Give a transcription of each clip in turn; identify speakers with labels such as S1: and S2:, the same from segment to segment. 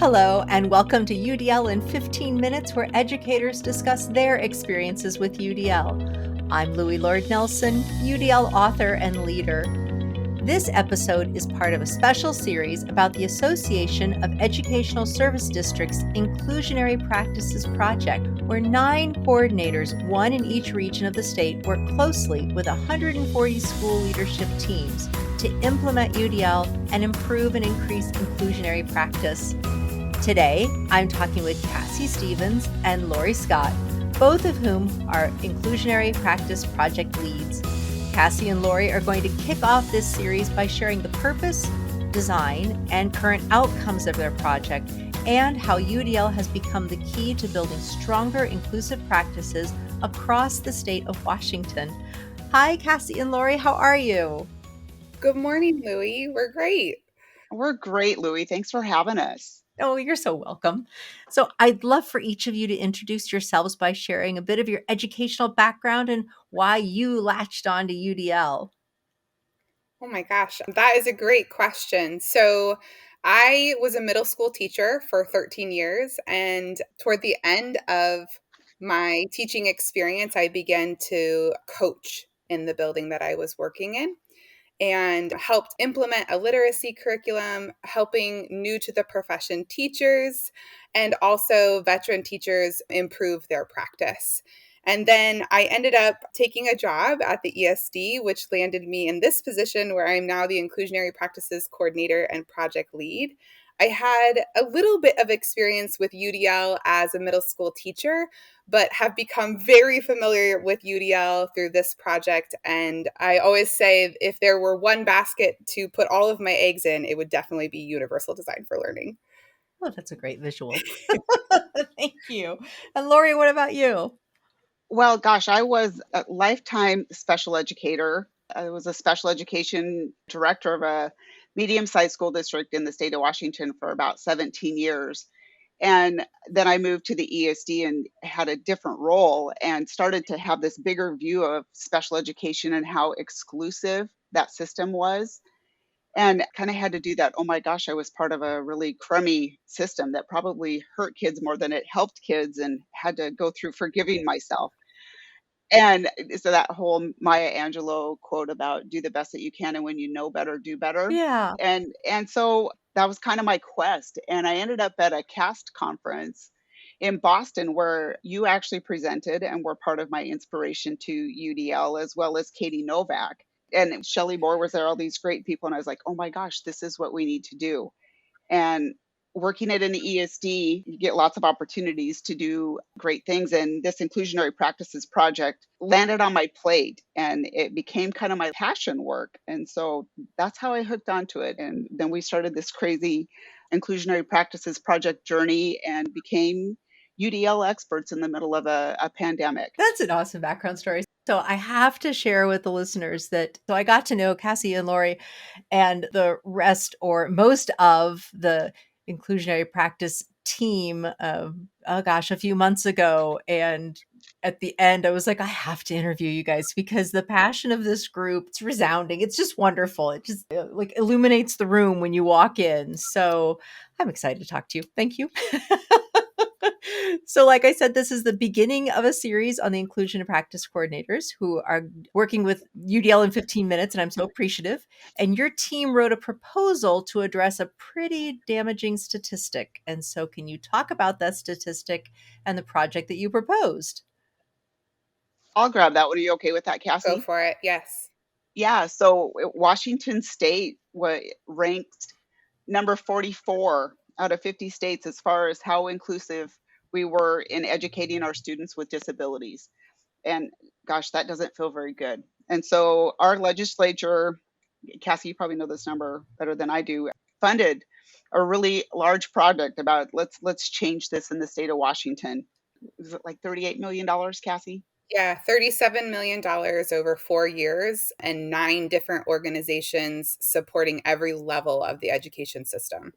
S1: Hello, and welcome to UDL in 15 Minutes, where educators discuss their experiences with UDL. I'm Louie Lord Nelson, UDL author and leader. This episode is part of a special series about the Association of Educational Service Districts Inclusionary Practices Project, where 9 coordinators, one in each region of the state, work closely with 140 school leadership teams to implement UDL and improve and increase inclusionary practice. Today, I'm talking with Cassie Stevens and Lori Scott, both of whom are Inclusionary Practice Project leads. Cassie and Lori are going to kick off this series by sharing the purpose, design, and current outcomes of their project, and how UDL has become the key to building stronger inclusive practices across the state of Washington. Hi, Cassie and Lori, how are you?
S2: Good morning, Louie. We're great.
S3: We're great, Louie. Thanks for having us.
S1: Oh, you're so welcome. So I'd love for each of you to introduce yourselves by sharing a bit of your educational background and why you latched on to UDL.
S2: Oh my gosh, that is a great question. So, I was a middle school teacher for 13 years, and toward the end of my teaching experience, I began to coach in the building that I was working in and helped implement a literacy curriculum, helping new to the profession teachers and also veteran teachers improve their practice. And then I ended up taking a job at the ESD, which landed me in this position where I'm now the Inclusionary Practices Coordinator and Project Lead. I had a little bit of experience with UDL as a middle school teacher, but have become very familiar with UDL through this project. And I always say if there were one basket to put all of my eggs in, it would definitely be Universal Design for Learning.
S1: Oh, that's a great visual. Thank you. And Lori, what about you?
S3: Well, gosh, I was a lifetime special educator. I was a special education director of a medium-sized school district in the state of Washington for about 17 years. And then I moved to the ESD and had a different role and started to have this bigger view of special education and how exclusive that system was. And kind of had to do that. Oh my gosh, I was part of a really crummy system that probably hurt kids more than it helped kids, and had to go through forgiving myself. And so that whole Maya Angelou quote about do the best that you can, and when you know better, do better.
S1: Yeah.
S3: And so that was kind of my quest. And I ended up at a CAST conference in Boston where you actually presented and were part of my inspiration to UDL, as well as Katie Novak. And Shelley Moore was there, all these great people. And I was like, oh my gosh, this is what we need to do. And working at an ESD, you get lots of opportunities to do great things. And this Inclusionary Practices Project landed on my plate, and it became kind of my passion work. And so that's how I hooked onto it. And then we started this crazy Inclusionary Practices Project journey and became UDL experts in the middle of a pandemic.
S1: That's an awesome background story. So I have to share with the listeners that so I got to know Cassie and Lori and the rest or most of the inclusionary practice team a few months ago. And at the end, I was like, I have to interview you guys because the passion of this group, it's resounding. It's just wonderful. It just like illuminates the room when you walk in. So I'm excited to talk to you. Thank you. So, like I said, this is the beginning of a series on the inclusion and practice coordinators who are working with UDL in 15 minutes, and I'm so appreciative. And your team wrote a proposal to address a pretty damaging statistic. And so, can you talk about that statistic and the project that you proposed?
S3: I'll grab that one. Are you okay with that,
S2: Go
S3: Cassie?
S2: for it. Yes.
S3: Yeah. So Washington State ranked number 44 out of 50 states as far as how inclusive we were in educating our students with disabilities. And gosh, that doesn't feel very good. And so our legislature, Cassie, you probably know this number better than I do, funded a really large project about let's change this in the state of Washington. Is it like $38 million, Cassie?
S2: Yeah, $37 million over 4 years and 9 different organizations supporting every level of the education system.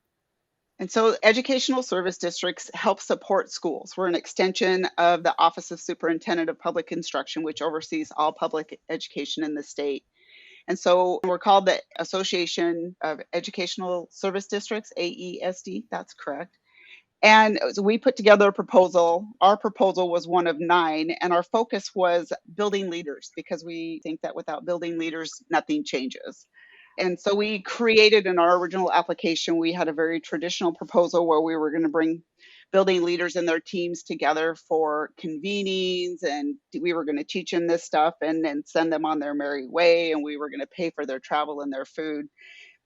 S3: And so educational service districts help support schools. We're an extension of the Office of Superintendent of Public Instruction, which oversees all public education in the state. And so we're called the Association of Educational Service Districts, AESD, that's correct. And so we put together a proposal. Our proposal was one of 9, and our focus was building leaders because we think that without building leaders, nothing changes. And so we created in our original application, we had a very traditional proposal where we were going to bring building leaders and their teams together for convenings, and we were going to teach them this stuff and then send them on their merry way, and we were going to pay for their travel and their food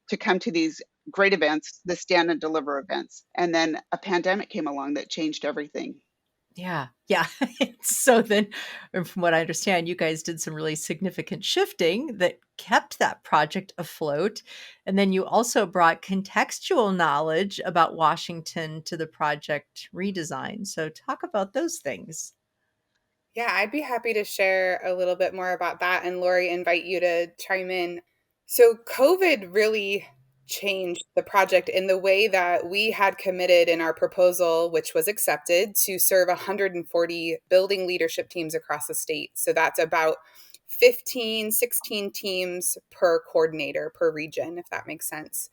S3: to come to these great events, the stand and deliver events. And then a pandemic came along that changed everything.
S1: Yeah. Yeah. So then, from what I understand, you guys did some really significant shifting that kept that project afloat. And then you also brought contextual knowledge about Washington to the project redesign. So talk about those things.
S2: Yeah, I'd be happy to share a little bit more about that. And Lori, invite you to chime in. So, COVID really changed the project in the way that we had committed in our proposal, which was accepted, to serve 140 building leadership teams across the state. So, that's about 15, 16 teams per coordinator per region, if that makes sense.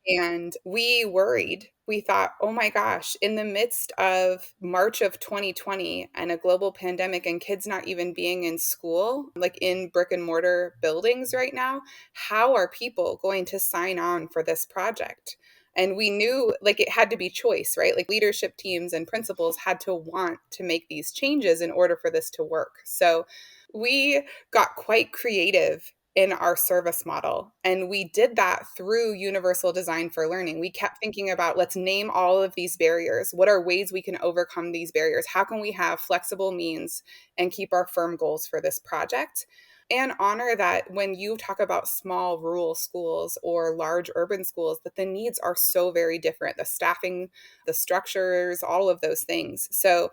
S2: And we worried. We thought, oh my gosh, in the midst of March of 2020 and a global pandemic and kids not even being in school, like in brick and mortar buildings right now, how are people going to sign on for this project? And we knew like it had to be choice, right? Like leadership teams and principals had to want to make these changes in order for this to work. So we got quite creative in our service model. And we did that through universal design for learning. We kept thinking about let's name all of these barriers. What are ways we can overcome these barriers? How can we have flexible means and keep our firm goals for this project? And honor that when you talk about small rural schools or large urban schools, that the needs are so very different. The staffing, the structures, all of those things. So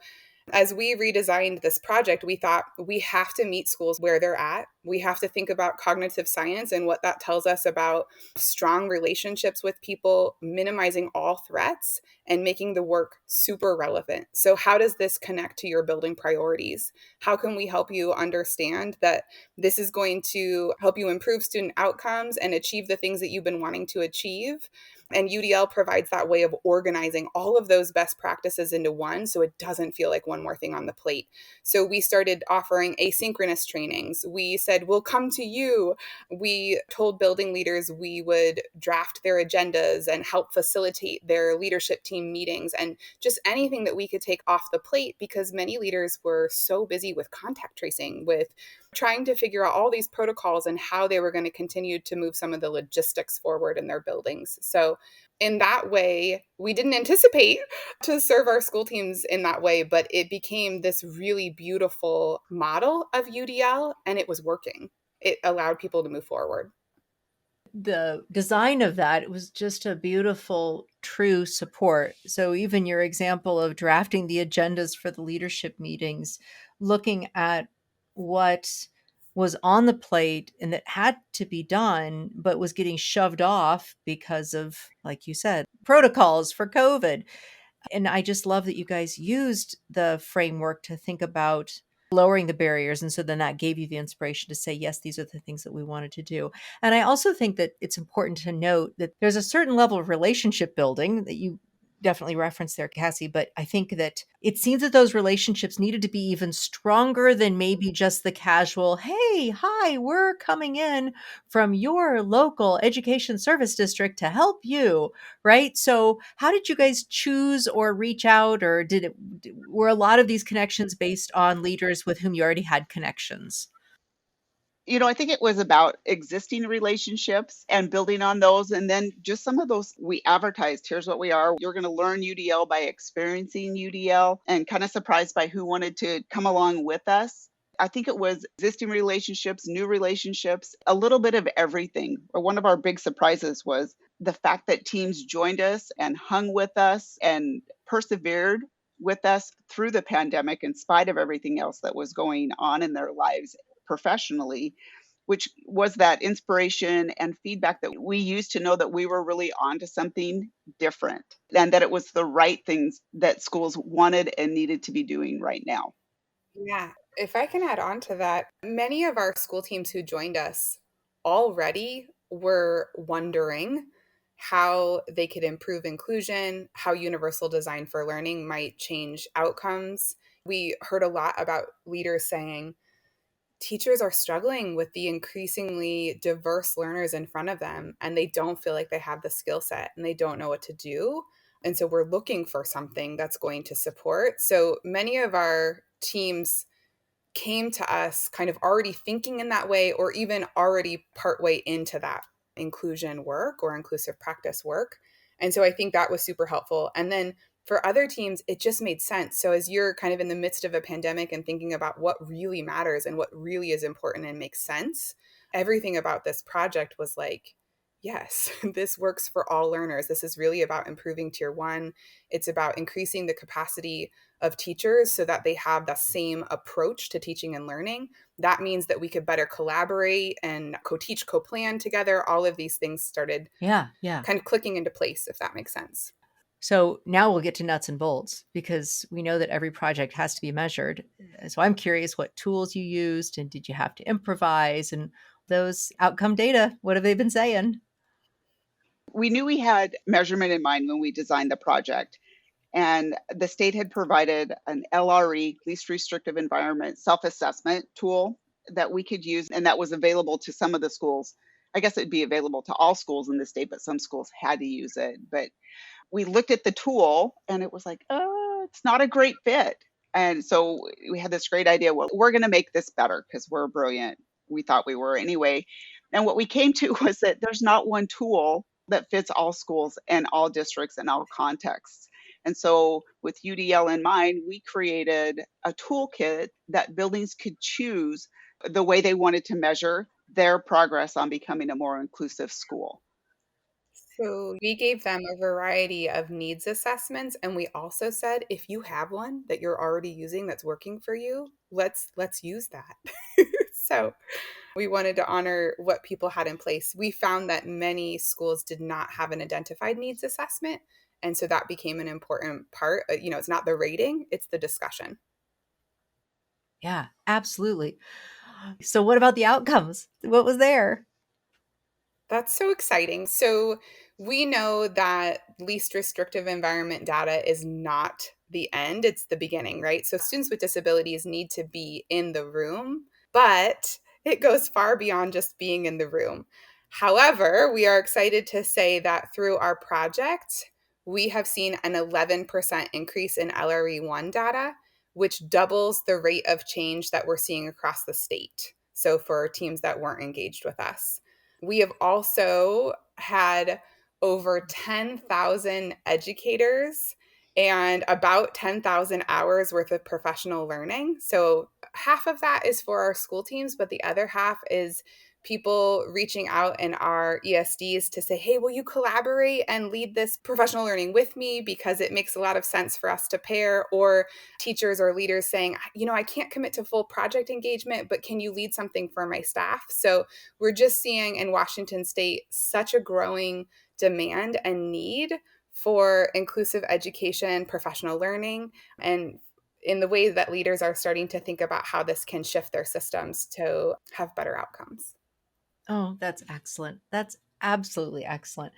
S2: as we redesigned this project, we thought we have to meet schools where they're at. We have to think about cognitive science and what that tells us about strong relationships with people, minimizing all threats, and making the work super relevant. So, how does this connect to your building priorities? How can we help you understand that this is going to help you improve student outcomes and achieve the things that you've been wanting to achieve? And UDL provides that way of organizing all of those best practices into one so it doesn't feel like one more thing on the plate. So we started offering asynchronous trainings. We said, we'll come to you. We told building leaders we would draft their agendas and help facilitate their leadership team meetings and just anything that we could take off the plate because many leaders were so busy with contact tracing, with trying to figure out all these protocols and how they were going to continue to move some of the logistics forward in their buildings. So in that way, we didn't anticipate to serve our school teams in that way, but it became this really beautiful model of UDL and it was working. It allowed people to move forward.
S1: The design of that, it was just a beautiful, true support. So even your example of drafting the agendas for the leadership meetings, looking at what was on the plate and that had to be done, but was getting shoved off because of, like you said, protocols for COVID. And I just love that you guys used the framework to think about lowering the barriers. And so then that gave you the inspiration to say, yes, these are the things that we wanted to do. And I also think that it's important to note that there's a certain level of relationship building that you definitely referenced there, Cassie. But I think that it seems that those relationships needed to be even stronger than maybe just the casual, hey, hi, we're coming in from your local education service district to help you. Right. So how did you guys choose or reach out, or were a lot of these connections based on leaders with whom you already had connections?
S3: I think it was about existing relationships and building on those. And then just some of those we advertised. Here's what we are. You're going to learn UDL by experiencing UDL, and kind of surprised by who wanted to come along with us. I think it was existing relationships, new relationships, a little bit of everything. Or one of our big surprises was the fact that teams joined us and hung with us and persevered with us through the pandemic in spite of everything else that was going on in their lives professionally, which was that inspiration and feedback that we used to know that we were really onto something different and that it was the right things that schools wanted and needed to be doing right now.
S2: Yeah. If I can add on to that, many of our school teams who joined us already were wondering how they could improve inclusion, how universal design for learning might change outcomes. We heard a lot about leaders saying, teachers are struggling with the increasingly diverse learners in front of them, and they don't feel like they have the skill set and they don't know what to do. And so we're looking for something that's going to support. So many of our teams came to us kind of already thinking in that way, or even already partway into that inclusion work or inclusive practice work. And so I think that was super helpful. And then for other teams, it just made sense. So as you're kind of in the midst of a pandemic and thinking about what really matters and what really is important and makes sense, everything about this project was like, yes, this works for all learners. This is really about improving tier one. It's about increasing the capacity of teachers so that they have the same approach to teaching and learning. That means that we could better collaborate and co-teach, co-plan together. All of these things started kind of clicking into place, if that makes sense.
S1: So now we'll get to nuts and bolts, because we know that every project has to be measured. So I'm curious what tools you used, and did you have to improvise, and those outcome data, what have they been saying?
S3: We knew we had measurement in mind when we designed the project. And the state had provided an LRE, least restrictive environment, self assessment tool that we could use, and that was available to some of the schools. I guess it'd be available to all schools in the state, but some schools had to use it. But we looked at the tool and it was like, oh, it's not a great fit. And so we had this great idea. Well, we're going to make this better because we're brilliant. We thought we were anyway. And what we came to was that there's not one tool that fits all schools and all districts and all contexts. And so, with UDL in mind, we created a toolkit that buildings could choose the way they wanted to measure their progress on becoming a more inclusive school.
S2: So we gave them a variety of needs assessments, and we also said, if you have one that you're already using that's working for you, let's use that. So we wanted to honor what people had in place. We found that many schools did not have an identified needs assessment, and so that became an important part. It's not the rating, it's the discussion.
S1: Yeah, absolutely. So what about the outcomes? What was there?
S2: That's so exciting. So we know that least restrictive environment data is not the end, it's the beginning, right? So students with disabilities need to be in the room, but it goes far beyond just being in the room. However, we are excited to say that through our project, we have seen an 11% increase in LRE1 data, which doubles the rate of change that we're seeing across the state. So for teams that weren't engaged with us. We have also had over 10,000 educators and about 10,000 hours worth of professional learning. So half of that is for our school teams, but the other half is people reaching out in our ESDs to say, hey, will you collaborate and lead this professional learning with me, because it makes a lot of sense for us to pair, or teachers or leaders saying, I can't commit to full project engagement, but can you lead something for my staff? So we're just seeing in Washington State such a growing demand and need for inclusive education, professional learning, and in the way that leaders are starting to think about how this can shift their systems to have better outcomes.
S1: Oh, that's excellent. That's absolutely excellent.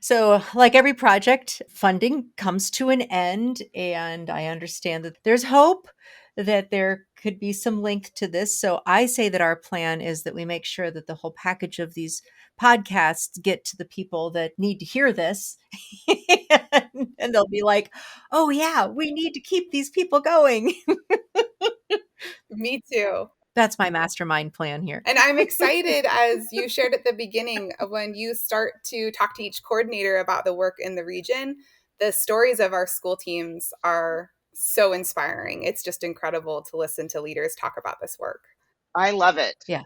S1: So, like every project, funding comes to an end, and I understand that there's hope that there could be some length to this. So, I say that our plan is that we make sure that the whole package of these podcasts get to the people that need to hear this. And they'll be like, oh, yeah, we need to keep these people going.
S2: Me too.
S1: That's my mastermind plan here.
S2: And I'm excited, as you shared at the beginning, when you start to talk to each coordinator about the work in the region. The stories of our school teams are so inspiring. It's just incredible to listen to leaders talk about this work.
S3: I love it.
S1: Yeah,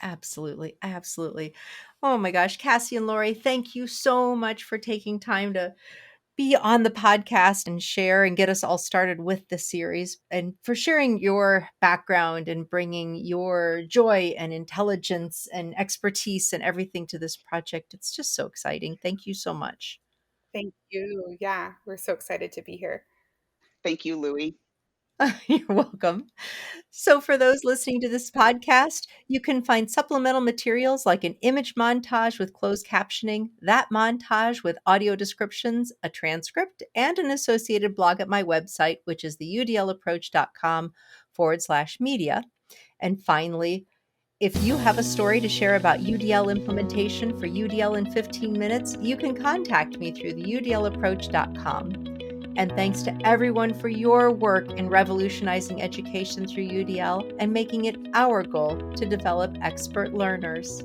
S1: absolutely. Absolutely. Oh my gosh, Cassie and Lori, thank you so much for taking time to be on the podcast and share and get us all started with the series, and for sharing your background and bringing your joy and intelligence and expertise and everything to this project. It's just so exciting. Thank you so much.
S2: Thank you. Yeah, we're so excited to be here.
S3: Thank you, Louie.
S1: You're welcome. So, for those listening to this podcast, you can find supplemental materials like an image montage with closed captioning, that montage with audio descriptions, a transcript, and an associated blog at my website, which is the udlapproach.com/media. And finally, if you have a story to share about UDL implementation for UDL in 15 minutes, you can contact me through the udlapproach.com. And thanks to everyone for your work in revolutionizing education through UDL and making it our goal to develop expert learners.